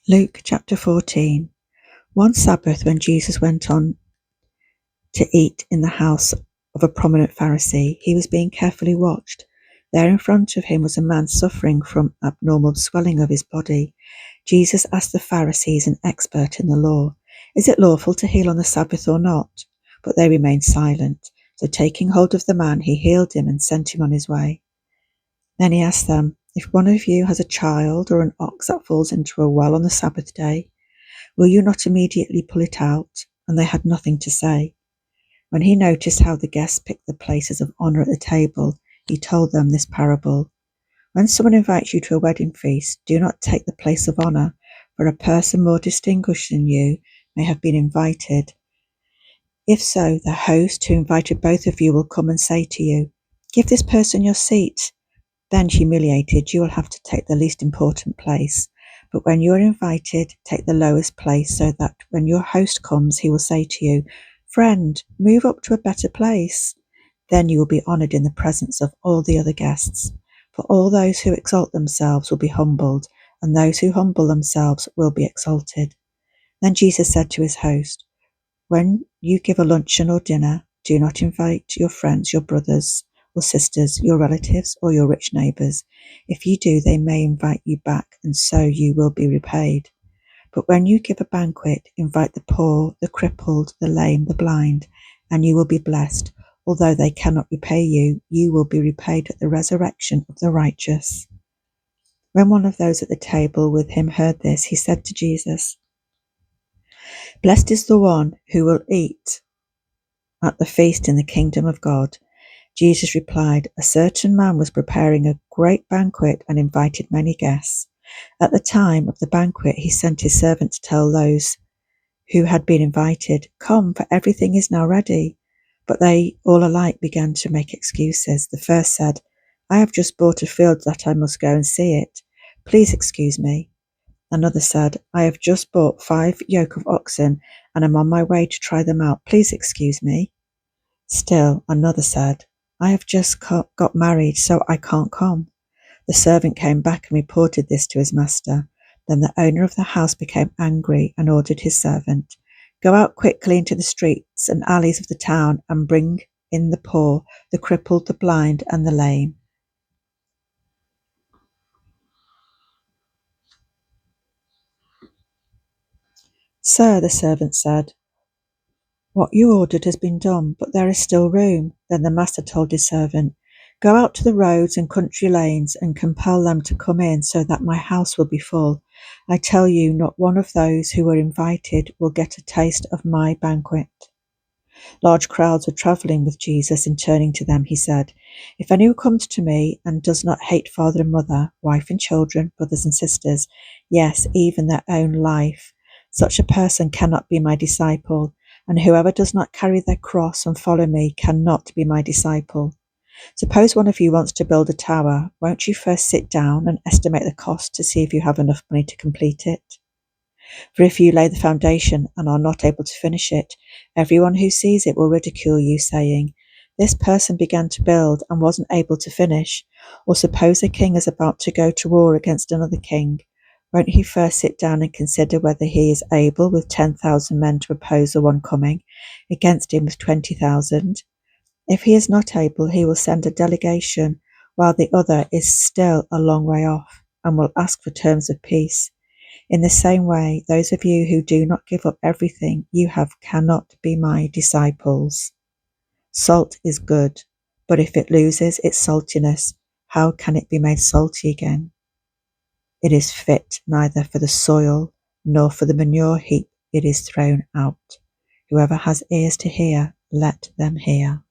Luke chapter 14. One Sabbath, when Jesus went on to eat in the house of a prominent Pharisee, he was being carefully watched. There in front of him was a man suffering from abnormal swelling of his body. Jesus asked the Pharisees, an expert in the law, "Is it lawful to heal on the Sabbath or not?" But they remained silent. So taking hold of the man, he healed him and sent him on his way. Then he asked them, "If one of you has a child or an ox that falls into a well on the Sabbath day, will you not immediately pull it out?" And they had nothing to say. When he noticed how the guests picked the places of honor at the table, he told them this parable. When someone invites you to a wedding feast, do not take the place of honor, for a person more distinguished than you may have been invited. If so, the host who invited both of you will come and say to you, "Give this person your seat." Then, humiliated, you will have to take the least important place. But when you are invited, take the lowest place, so that when your host comes, he will say to you, "Friend, move up to a better place." Then you will be honored in the presence of all the other guests. For all those who exalt themselves will be humbled, and those who humble themselves will be exalted. Then Jesus said to his host, "When you give a luncheon or dinner, do not invite your friends, your brothers or sisters, your relatives, or your rich neighbors. If you do, they may invite you back, and so you will be repaid. But when you give a banquet, invite the poor, the crippled, the lame, the blind, and you will be blessed. Although they cannot repay you, you will be repaid at the resurrection of the righteous." When one of those at the table with him heard this, he said to Jesus, "Blessed is the one who will eat at the feast in the kingdom of God." Jesus replied, "A certain man was preparing a great banquet and invited many guests. At the time of the banquet, he sent his servant to tell those who had been invited, 'Come, for everything is now ready.' But they all alike began to make excuses. The first said, 'I have just bought a field that I must go and see it. Please excuse me.' Another said, 'I have just bought 5 yoke of oxen and am on my way to try them out. Please excuse me.' Still another said, 'I have just got married, so I can't come.' The servant came back and reported this to his master. Then the owner of the house became angry and ordered his servant, 'Go out quickly into the streets and alleys of the town and bring in the poor, the crippled, the blind, and the lame.' "Sir," the servant said, "what you ordered has been done, but there is still room." Then the master told his servant, "Go out to the roads and country lanes and compel them to come in, so that my house will be full. I tell you, not one of those who were invited will get a taste of my banquet." Large crowds were traveling with Jesus, and turning to them, he said, "If anyone comes to me and does not hate father and mother, wife and children, brothers and sisters, yes, even their own life, such a person cannot be my disciple. And whoever does not carry their cross and follow me cannot be my disciple. Suppose one of you wants to build a tower. Won't you first sit down and estimate the cost to see if you have enough money to complete it? For if you lay the foundation and are not able to finish it, everyone who sees it will ridicule you, saying, 'This person began to build and wasn't able to finish.' Or suppose a king is about to go to war against another king. Won't he first sit down and consider whether he is able with 10,000 men to oppose the one coming against him with 20,000? If he is not able, he will send a delegation, while the other is still a long way off, and will ask for terms of peace. In the same way, those of you who do not give up everything you have cannot be my disciples. Salt is good, but if it loses its saltiness, how can it be made salty again? It is fit neither for the soil nor for the manure heap it is thrown out. Whoever has ears to hear, let them hear."